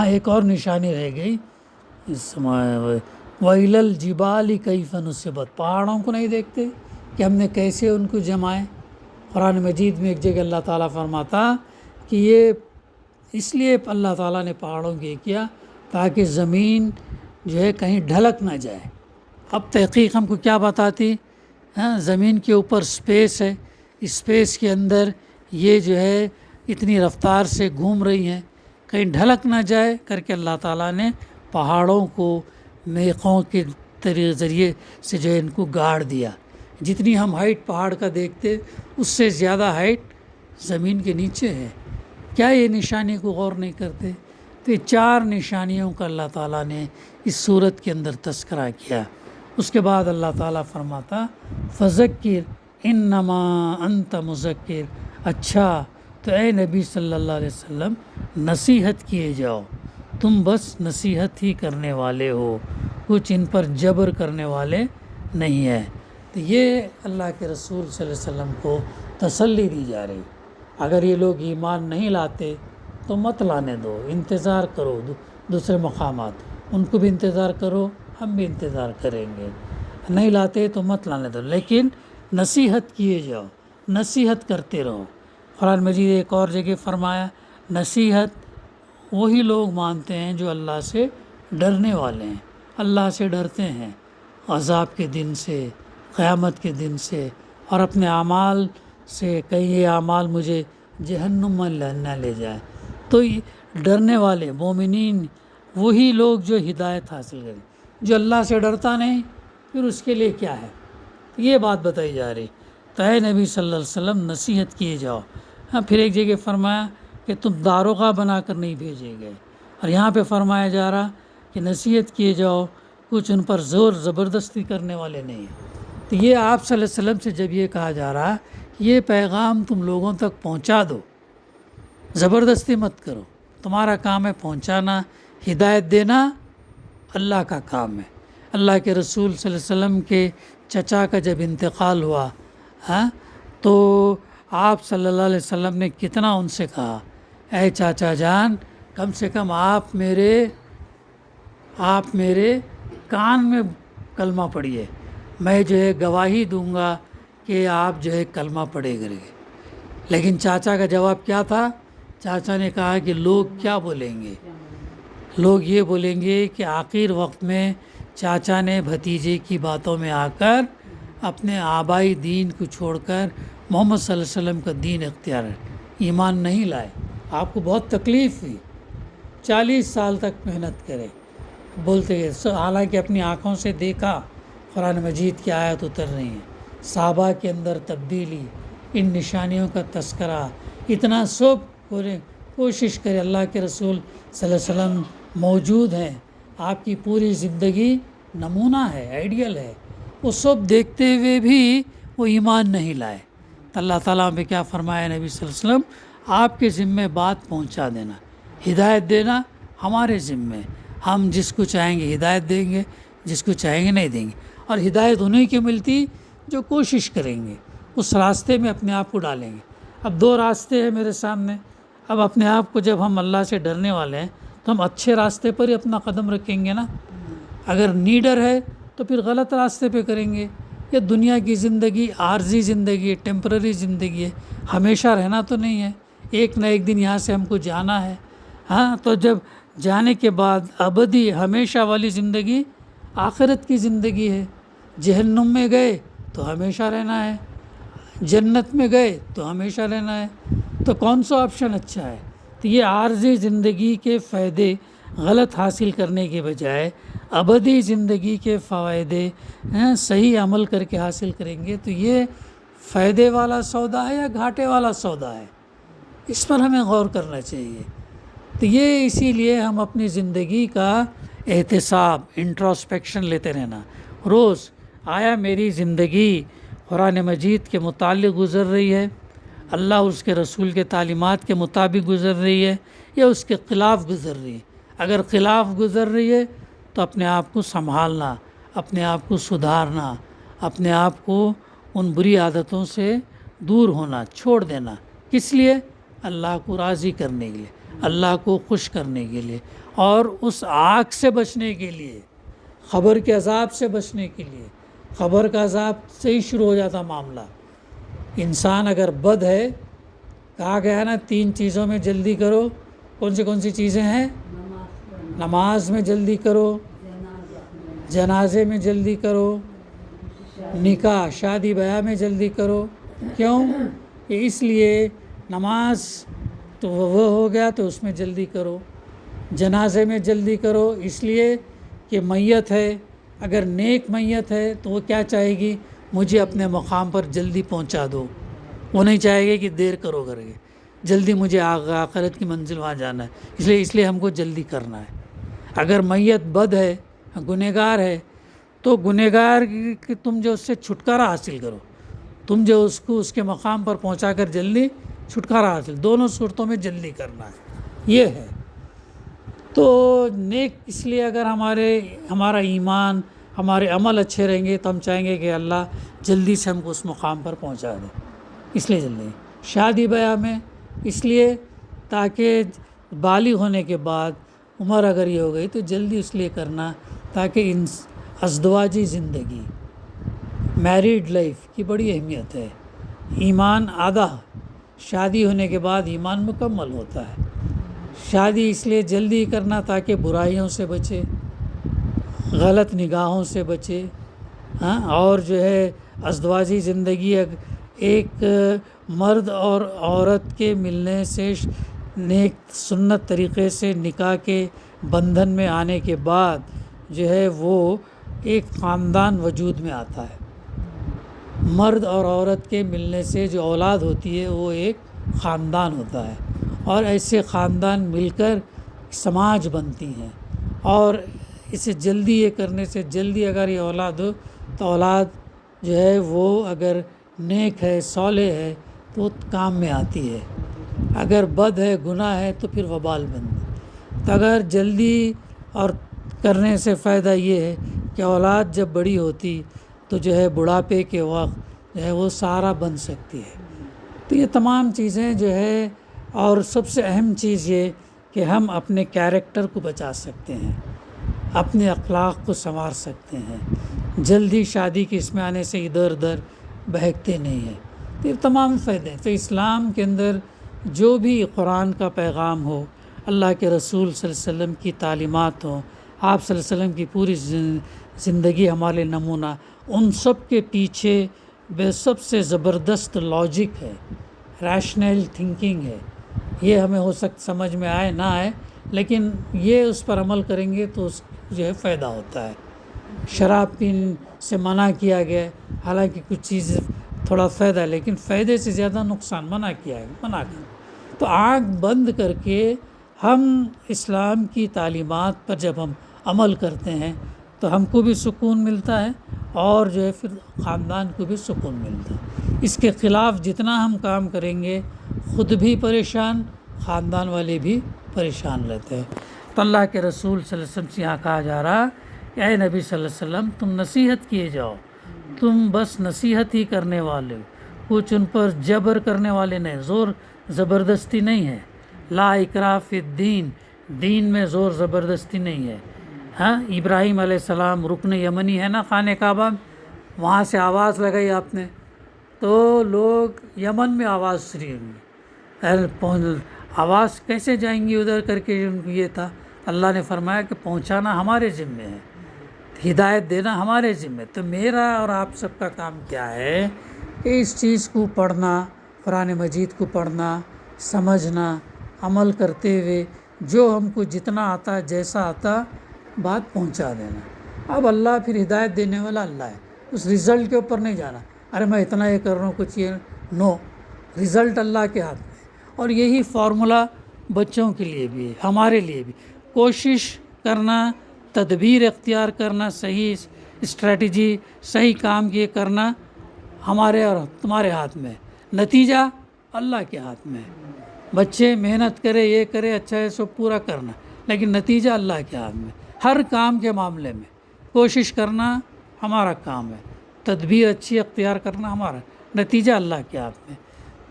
ایک اور نشانی رہ گئی، وَإِلَى الْجِبَالِ كَيْفَ نُصِبَتْ، پہاڑوں کو نہیں دیکھتے کہ ہم نے کیسے ان کو جمائے؟ قرآن مجید میں ایک جگہ اللہ تعالیٰ فرماتا کہ یہ اس لیے اللہ تعالیٰ نے پہاڑوں کے کیا تاکہ زمین جو ہے کہیں ڈھلک نہ جائے۔ اب تحقیق ہم کو کیا بتاتی؟ زمین کے اوپر سپیس ہے، اسپیس کے اندر یہ جو ہے اتنی رفتار سے گھوم رہی ہیں، کہیں ڈھلک نہ جائے کر کے اللہ تعالیٰ نے پہاڑوں کو میخوں کے ذریعے سے جو ہے ان کو گاڑ دیا۔ جتنی ہم ہائٹ پہاڑ کا دیکھتے اس سے زیادہ ہائٹ زمین کے نیچے ہے۔ کیا یہ نشانی کو غور نہیں کرتے؟ تو یہ 4 نشانیوں کا اللہ تعالیٰ نے اس صورت کے اندر تذکرہ کیا۔ اس کے بعد اللہ تعالیٰ فرماتا فذکر انما انت مذکر، اچھا تو اے نبی صلی اللہ علیہ وسلم نصیحت کیے جاؤ، تم بس نصیحت ہی کرنے والے ہو، کچھ ان پر جبر کرنے والے نہیں ہے۔ تو یہ اللہ کے رسول صلی اللہ علیہ وسلم کو تسلی دی جا رہی، اگر یہ لوگ ایمان نہیں لاتے تو مت لانے دو، انتظار کرو دوسرے مقامات، ان کو بھی انتظار کرو، ہم بھی انتظار کریں گے، نہیں لاتے تو مت لانے دو، لیکن نصیحت کیے جاؤ، نصیحت کرتے رہو۔ قرآن مجید ایک اور جگہ فرمایا نصیحت وہی لوگ مانتے ہیں جو اللہ سے ڈرنے والے ہیں، اللہ سے ڈرتے ہیں عذاب کے دن سے، قیامت کے دن سے، اور اپنے اعمال سے کہیں یہ اعمال مجھے جہنم میں نہ لے جائے۔ تو ڈرنے والے مومنین وہی لوگ جو ہدایت حاصل کریں، جو اللہ سے ڈرتا نہیں پھر اس کے لیے کیا ہے، یہ بات بتائی جا رہی۔ تو اے نبی صلی اللہ علیہ وسلم نصیحت کیے جاؤ۔ پھر ایک جگہ فرمایا کہ تم داروغہ بنا کر نہیں بھیجے گئے، اور یہاں پہ فرمایا جا رہا کہ نصیحت کیے جاؤ، کچھ ان پر زور زبردستی کرنے والے نہیں ہیں۔ تو یہ آپ صلی اللہ علیہ وسلم سے جب یہ کہا جا رہا یہ پیغام تم لوگوں تک پہنچا دو، زبردستی مت کرو، تمہارا کام ہے پہنچانا، ہدایت دینا اللہ کا کام ہے۔ اللہ کے رسول صلی اللہ علیہ وسلم کے چچا کا جب انتقال ہوا تو آپ صلی اللہ علیہ وسلم نے کتنا ان سے کہا اے چاچا جان کم سے کم آپ میرے کان میں کلمہ پڑھیے، میں جو ہے گواہی دوں گا کہ آپ جو ہے کلمہ پڑھے گے۔ لیکن چاچا کا جواب کیا تھا؟ چاچا نے کہا کہ لوگ کیا بولیں گے؟ لوگ یہ بولیں گے کہ آخر وقت میں چاچا نے بھتیجے کی باتوں میں آ کر اپنے آبائی دین کو چھوڑ کر محمد صلی اللہ علیہ وسلم کا دین اختیار ہے، ایمان نہیں لائے۔ آپ کو بہت تکلیف ہوئی، 40 سال تک محنت کرے، بولتے گئے، حالانکہ اپنی آنکھوں سے دیکھا قرآن مجید کی آیت اتر رہی ہیں، صحابہ کے اندر تبدیلی، ان نشانیوں کا تذکرہ، اتنا سب کوشش کرے۔ اللہ کے رسول صلی اللہ علیہ وسلم موجود ہیں، آپ کی پوری زندگی نمونہ ہے، آئیڈیل ہے، وہ سب دیکھتے ہوئے بھی وہ ایمان نہیں لائے۔ تو اللہ تعالیٰ نے کیا فرمایا نبی صلی اللہ علیہ وسلم آپ کے ذمے بات پہنچا دینا، ہدایت دینا ہمارے ذمے، ہم جس کو چاہیں گے ہدایت دیں گے، جس کو چاہیں گے نہیں دیں گے، اور ہدایت انہیں کی ملتی جو کوشش کریں گے، اس راستے میں اپنے آپ کو ڈالیں گے۔ اب 2 راستے ہیں میرے سامنے، اب اپنے آپ کو جب ہم اللہ سے ڈرنے والے ہیں تو ہم اچھے راستے پر ہی اپنا قدم رکھیں گے نا، اگر نیڈر ہے تو پھر غلط راستے پہ کریں گے۔ یہ دنیا کی زندگی عارضی زندگی ہے، ٹیمپرری زندگی ہے، ہمیشہ رہنا تو نہیں ہے، ایک نہ ایک دن یہاں سے ہم کو جانا ہے۔ تو جب جانے کے بعد ابدی ہمیشہ والی زندگی آخرت کی زندگی ہے، جہنم میں گئے تو ہمیشہ رہنا ہے، جنت میں گئے تو ہمیشہ رہنا ہے، تو کون سا آپشن اچھا ہے؟ تو یہ عارضی زندگی کے فائدے غلط حاصل کرنے کے بجائے ابدی زندگی کے فوائدے صحیح عمل کر کے حاصل کریں گے تو یہ فائدے والا سودا ہے یا گھاٹے والا سودا ہے، اس پر ہمیں غور کرنا چاہیے۔ تو یہ اسی لیے ہم اپنی زندگی کا احتساب، انٹروسپیکشن لیتے رہنا، روز آیا میری زندگی قرآن مجید کے متعلق گزر رہی ہے، اللہ اس کے رسول کے تعلیمات کے مطابق گزر رہی ہے یا اس کے خلاف گزر رہی ہے؟ اگر خلاف گزر رہی ہے تو اپنے آپ کو سنبھالنا، اپنے آپ کو سدھارنا، اپنے آپ کو ان بری عادتوں سے دور ہونا، چھوڑ دینا، کس لیے؟ اللہ کو راضی کرنے کے لیے، اللہ کو خوش کرنے کے لیے، اور اس آگ سے بچنے کے لیے، قبر کے عذاب سے بچنے کے لیے۔ قبر کا عذاب سے ہی شروع ہو جاتا معاملہ، انسان اگر بد ہے، کہا گیا نا 3 چیزوں میں جلدی کرو، کون سی چیزیں ہیں؟ نماز میں جلدی کرو، جنازے میں جلدی کرو، نکاح شادی بیاہ میں جلدی کرو۔ کیوں؟ کہ اس لیے نماز تو وہ ہو گیا تو اس میں جلدی کرو، جنازے میں جلدی کرو اس لیے کہ میت ہے، اگر نیک میت ہے تو وہ کیا چاہے گی؟ مجھے اپنے مقام پر جلدی پہنچا دو، وہ نہیں چاہے گی کہ دیر کرو کر کے، جلدی مجھے آخرت کی منزل وہاں جانا ہے، اس لیے ہم کو جلدی کرنا ہے۔ اگر میت بد ہے، گنہگار ہے، تو گنہگار کی تم جو اس سے چھٹکارا حاصل کرو، تم جو اس کو اس کے مقام پر پہنچا کر جلدی چھٹکارا حاصل، دونوں صورتوں میں جلدی کرنا ہے، یہ ہے۔ تو نیک اس لیے اگر ہمارا ایمان، ہمارے عمل اچھے رہیں گے تو ہم چاہیں گے کہ اللہ جلدی سے ہم کو اس مقام پر پہنچا دے، اس لیے جلدی۔ شادی بیاہ میں اس لیے تاکہ بالغ ہونے کے بعد عمر اگر یہ ہو گئی تو جلدی اس لیے کرنا تاکہ ازدواجی زندگی، میریڈ لائف کی بڑی اہمیت ہے۔ ایمان آدھا، شادی ہونے کے بعد ایمان مکمل ہوتا ہے۔ شادی اس لیے جلدی کرنا تاکہ برائیوں سے بچے، غلط نگاہوں سے بچے، اور جو ہے ازدواجی زندگی ایک مرد اور عورت کے ملنے سے، نیک سنت طریقے سے نکاح کے بندھن میں آنے کے بعد جو ہے وہ ایک خاندان وجود میں آتا ہے۔ مرد اور عورت کے ملنے سے جو اولاد ہوتی ہے وہ ایک خاندان ہوتا ہے، اور ایسے خاندان مل کر سماج بنتی ہیں، اور اسے جلدی یہ کرنے سے، جلدی اگر یہ اولاد ہو تو اولاد جو ہے وہ اگر نیک ہے، صالح ہے تو وہ کام میں آتی ہے، اگر بد ہے، گناہ ہے تو پھر وبال بنتی۔ تو اگر جلدی اور کرنے سے فائدہ یہ ہے کہ اولاد جب بڑی ہوتی تو جو ہے بڑھاپے کے وقت جو ہے وہ سہارا بن سکتی ہے۔ تو یہ تمام چیزیں جو ہے، اور سب سے اہم چیز یہ کہ ہم اپنے کیریکٹر کو بچا سکتے ہیں، اپنے اخلاق کو سنوار سکتے ہیں، جلدی شادی کے اس میں آنے سے ادھر ادھر بہکتے نہیں ہیں۔ تو یہ تمام فائدے ہیں۔ تو اسلام کے اندر جو بھی قرآن کا پیغام ہو، اللہ کے رسول صلی اللہ علیہ وسلم کی تعلیمات ہوں، آپ صلی اللہ علیہ وسلم کی پوری زندگی ہمارے نمونہ، ان سب کے پیچھے سب سے زبردست لاجک ہے، ریشنل تھنکنگ ہے۔ یہ ہمیں ہو سمجھ میں آئے نہ آئے، لیکن یہ اس پر عمل کریں گے تو اس جو ہے فائدہ ہوتا ہے۔ شراب پین سے منع کیا گیا، حالانکہ کچھ چیز تھوڑا فائدہ ہے، لیکن فائدے سے زیادہ نقصان منع کیا ہے، منع کر۔ تو آنکھ بند کر کے ہم اسلام کی تعلیمات پر جب ہم عمل کرتے ہیں تو ہم کو بھی سکون ملتا ہے، اور جو ہے پھر خاندان کو بھی سکون ملتا ہے۔ اس کے خلاف جتنا ہم کام کریں گے، خود بھی پریشان، خاندان والے بھی پریشان رہتے ہیں۔ تو اللہ کے رسول صلی اللہ علیہ وسلم سے یہاں کہا جا رہا کہ اے نبی صلی اللہ علیہ وسلم، تم نصیحت کیے جاؤ، تم بس نصیحت ہی کرنے والے ہو، کچھ ان پر جبر کرنے والے نہیں، زور زبردستی نہیں ہے۔ لا اکراہ فی الدین، دین میں زور زبردستی نہیں ہے۔ ابراہیم علیہ السلام رکن یمنی ہے نا خانہ کعبہ، وہاں سے آواز لگائی آپ نے تو لوگ یمن میں آواز سنی ہوئی، آواز کیسے جائیں گی ادھر کر کے، یہ تھا۔ اللہ نے فرمایا کہ پہنچانا ہمارے ذمے ہے، ہدایت دینا ہمارے ذمے۔ تو میرا اور آپ سب کا کام کیا ہے کہ اس چیز کو پڑھنا، قرآن مجید کو پڑھنا، سمجھنا، عمل کرتے ہوئے جو ہم کو جتنا آتا، جیسا آتا، بات پہنچا دینا۔ اب اللہ پھر ہدایت دینے والا اللہ ہے، اس رزلٹ کے اوپر نہیں جانا، ارے میں اتنا یہ کر رہا ہوں کچھ یہ نو، رزلٹ اللہ کے ہاتھ میں۔ اور یہی فارمولا بچوں کے لیے بھی ہے، ہمارے لیے بھی، کوشش کرنا، تدبیر اختیار کرنا، صحیح اسٹریٹجی، صحیح کام یہ کرنا ہمارے اور تمہارے ہاتھ میں، نتیجہ اللہ کے ہاتھ میں۔ بچے محنت کرے، یہ کرے، اچھا ہے سب پورا کرنا، لیکن نتیجہ اللہ کے ہاتھ میں۔ ہر کام کے معاملے میں کوشش کرنا ہمارا کام ہے، تدبیر اچھی اختیار کرنا ہمارا، نتیجہ اللہ کے ہاتھ میں۔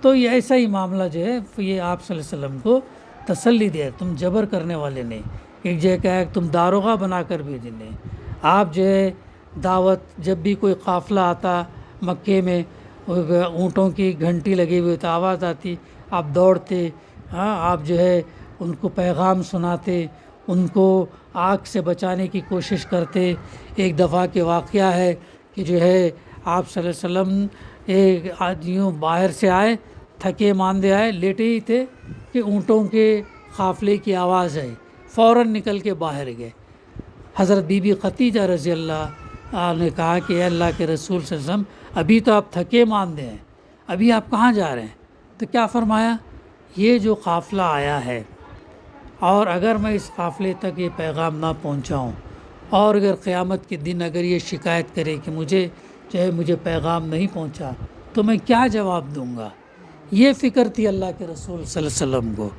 تو یہ ایسا ہی معاملہ جو ہے یہ آپ صلی اللہ علیہ وسلم کو تسلی دیا، تم جبر کرنے والے نہیں، ایک جگہ کہا کہ تم داروغہ بنا کر بھیجیں نہیں۔ آپ جو ہے دعوت، جب بھی کوئی قافلہ آتا مکے میں اونٹوں کی گھنٹی لگی ہوئی تو آواز آتی، آپ دوڑتے، ہاں آپ جو ہے ان کو پیغام سناتے، ان کو آگ سے بچانے کی کوشش کرتے۔ ایک دفعہ کے واقعہ ہے کہ جو ہے آپ صلی اللہ علیہ وسلم ایک آدمیوں باہر سے آئے، تھکے ماندے آئے، لیٹے ہی تھے کہ اونٹوں کے قافلے کی آواز آئی، فوراً نکل کے باہر گئے۔ حضرت بی بی خدیجہ رضی اللہ عنہ نے کہا کہ اے اللہ کے رسول صلی اللہ علیہ وسلم، ابھی تو آپ تھکے ماندے ہیں، ابھی آپ کہاں جا رہے ہیں؟ تو کیا فرمایا، یہ جو قافلہ آیا ہے اور اگر میں اس قافلے تک یہ پیغام نہ پہنچاؤں، اور اگر قیامت کے دن اگر یہ شکایت کرے کہ مجھے پیغام نہیں پہنچا، تو میں کیا جواب دوں گا؟ یہ فکر تھی اللہ کے رسول صلی اللہ علیہ وسلم کو۔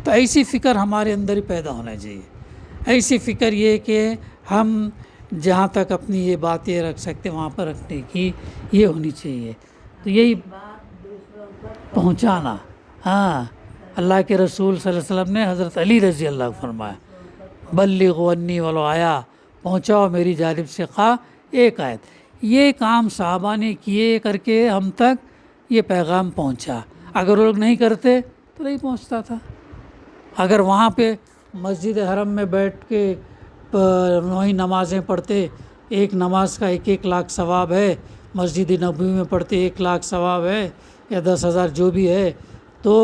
تو ایسی فکر ہمارے اندر ہی پیدا ہونا چاہیے، ایسی فکر یہ کہ ہم جہاں تک اپنی یہ باتیں رکھ سکتے وہاں پر رکھنے کی یہ ہونی چاہیے۔ تو یہی پہنچانا، ہاں اللہ کے رسول صلی اللہ علیہ وسلم نے حضرت علی رضی اللہ عنہ فرمایا، بلغوا انی ولو آیا، پہنچاؤ میری جانب سے خواہ ایک آیت۔ یہ کام صحابہ نے کیے کر کے ہم تک یہ پیغام پہنچا، اگر لوگ نہیں کرتے تو نہیں پہنچتا تھا۔ اگر وہاں پہ مسجد حرم میں بیٹھ کے وہیں نمازیں پڑھتے، ایک نماز کا 1,00,000 ثواب ہے، مسجد نبوی میں پڑھتے 1,00,000 ثواب ہے یا 10,000 جو بھی ہے، تو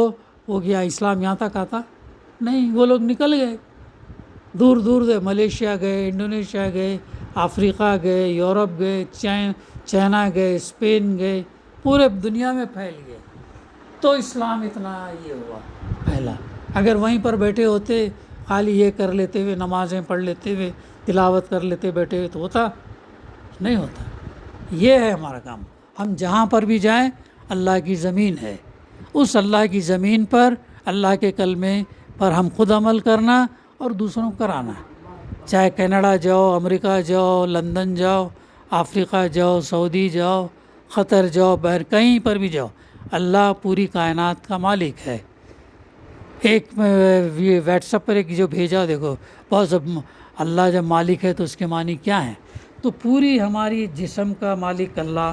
وہ کیا اسلام یہاں تک آتا؟ نہیں، وہ لوگ نکل گئے، دور دور گئے، ملیشیا گئے، انڈونیشیا گئے، افریقہ گئے، یورپ گئے، چائنا گئے، اسپین گئے، پورے دنیا میں پھیل گئے۔ تو اسلام اتنا یہ ہوا پھیلا۔ اگر وہیں پر بیٹھے ہوتے، خالی یہ کر لیتے ہوئے، نمازیں پڑھ لیتے ہوئے، تلاوت کر لیتے بیٹھے ہوئے، تو ہوتا نہیں ہوتا۔ یہ ہے ہمارا کام، ہم جہاں پر بھی جائیں اللہ کی زمین ہے، اس اللہ کی زمین پر اللہ کے کلمے پر ہم خود عمل کرنا اور دوسروں کو کرانا۔ چاہے کینیڈا جاؤ، امریکہ جاؤ، لندن جاؤ، افریقہ جاؤ، سعودی جاؤ، قطر جاؤ، باہر کہیں پر بھی جاؤ، اللہ پوری کائنات کا مالک ہے۔ ایک واٹس ایپ پر ایک جو بھیجا، دیکھو بہت اللہ جب مالک ہے تو اس کے معنی کیا ہیں؟ تو پوری ہماری جسم کا مالک اللہ،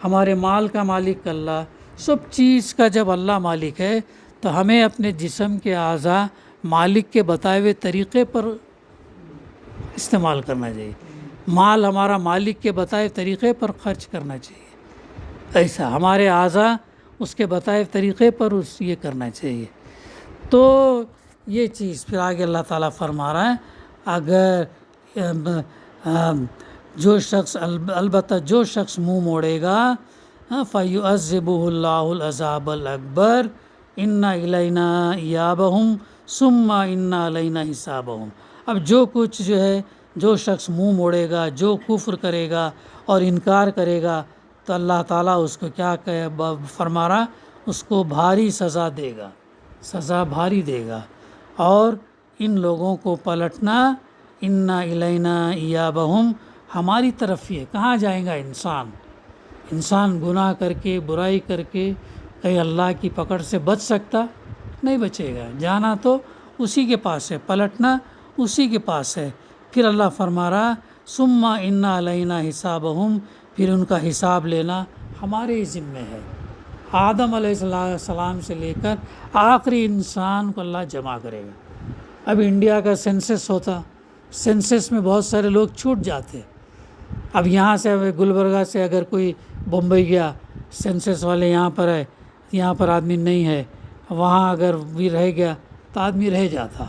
ہمارے مال کا مالک اللہ، سب چیز کا جب اللہ مالک ہے تو ہمیں اپنے جسم کے اعضاء مالک کے بتائے ہوئے طریقے پر استعمال کرنا چاہیے، مال ہمارا مالک کے بتائے طریقے پر خرچ کرنا چاہیے، ایسا ہمارے اعضاء اس کے بتائے طریقے پر یہ کرنا چاہیے۔ تو یہ چیز پھر آگے اللہ تعالیٰ فرما رہا ہے، اگر جو شخص البتہ جو شخص منہ موڑے گا، فَيُعَذِّبُهُ اللَّهُ الْعَذَابَ الْأَكْبَرَ إِنَّ إِلَيْنَا إِيَابَهُمْ ثُمَّ إِنَّ عَلَيْنَا حِسَابَهُمْ۔ اب جو کچھ جو ہے، جو شخص منہ موڑے گا، جو کفر کرے گا اور انکار کرے گا، تو اللہ تعالیٰ اس کو کیا فرما رہا، اس کو بھاری سزا دے گا، سزا بھاری دے گا۔ اور ان لوگوں کو پلٹنا، اِنَّ إِلَيْنَا إِيَابَهُمْ، ہماری طرف ہی ہے۔ کہاں جائیں گا انسان گناہ کر کے، برائی کر کے کہیں اللہ کی پکڑ سے بچ سکتا؟ نہیں بچے گا، جانا تو اسی کے پاس ہے، پلٹنا اسی کے پاس ہے۔ پھر اللہ فرما رہا، ثُمَّ إِنَّ عَلَيْنَا حِسَابَهُمْ، پھر ان کا حساب لینا ہمارے ہی ذمے ہے۔ آدم علیہ السلام سے لے کر آخری انسان کو اللہ جمع کرے گا۔ اب انڈیا کا سینسس ہوتا، سینسس میں بہت سارے لوگ چھوٹ جاتے۔ اب یہاں سے گلبرگہ سے اگر کوئی بمبئی گیا، سینسس والے یہاں پر ہے، یہاں پر آدمی نہیں ہے، وہاں اگر بھی رہ گیا تو آدمی رہ جاتا،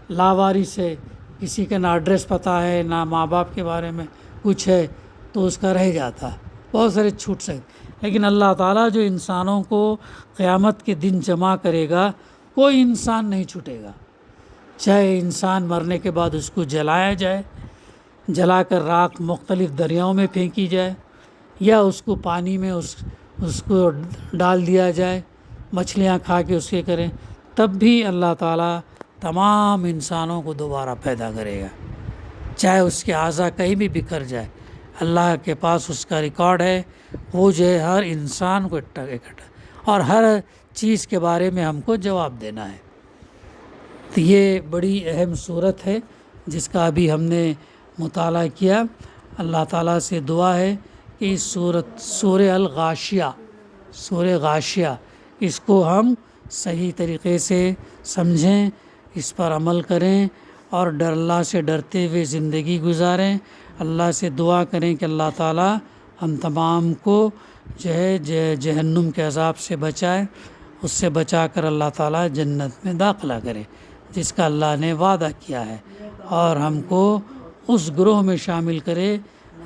لاوارث ہے، کسی کا نہ ایڈریس پتہ ہے، نہ ماں باپ کے بارے میں کچھ ہے، تو اس کا رہ جاتا، بہت سارے چھوٹ سکتے۔ لیکن اللہ تعالیٰ جو انسانوں کو قیامت کے دن جمع کرے گا، کوئی انسان نہیں چھوٹے گا، چاہے انسان مرنے کے بعد اس کو جلایا جائے، جلا کر راکھ مختلف دریاؤں میں پھینکی جائے، یا اس کو پانی میں اس کو ڈال دیا جائے، مچھلیاں کھا کے اس کے کریں، تب بھی اللہ تعالیٰ تمام انسانوں کو دوبارہ پیدا کرے گا، چاہے اس کے اعضاء کہیں بھی بکھر جائے، اللہ کے پاس اس کا ریکارڈ ہے، وہ جو ہے ہر انسان کو اکٹھا اور ہر چیز کے بارے میں ہم کو جواب دینا ہے۔ تو یہ بڑی اہم صورت ہے جس کا ابھی ہم نے مطالعہ کیا۔ اللہ تعالیٰ سے دعا ہے کہ اس سورہ الغاشیہ، سورہ غاشیہ، اس کو ہم صحیح طریقے سے سمجھیں، اس پر عمل کریں اور اللہ سے ڈرتے ہوئے زندگی گزاریں۔ اللہ سے دعا کریں کہ اللہ تعالی ہم تمام کو جو ہے جہنم کے عذاب سے بچائے، اس سے بچا کر اللہ تعالی جنت میں داخلہ کرے جس کا اللہ نے وعدہ کیا ہے، اور ہم کو اس گروہ میں شامل کرے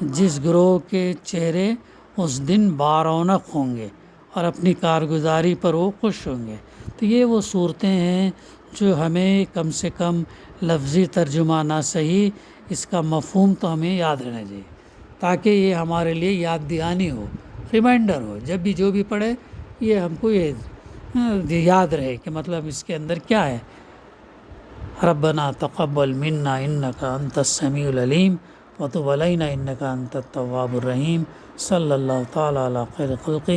جس گروہ کے چہرے اس دن بارونق ہوں گے اور اپنی کارگزاری پر وہ خوش ہوں گے۔ تو یہ وہ صورتیں ہیں جو ہمیں کم سے کم لفظی ترجمہ نہ صحیح، اس کا مفہوم تو ہمیں یاد رہنا چاہیے، تاکہ یہ ہمارے لیے یاد دہانی ہو، ریمائنڈر ہو، جب بھی جو بھی پڑھے یہ ہم کو یہ یاد رہے کہ مطلب اس کے اندر کیا ہے۔ ربنا تقبل منا انک انت السمیع العلیم وتب علینا انک انت التواب الرحیم۔ صلی اللہ تعالی علی خیر خلقہ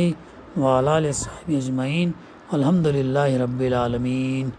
وعلی آلہ وصحبہ اجمعین، الحمد للہ رب العالمین۔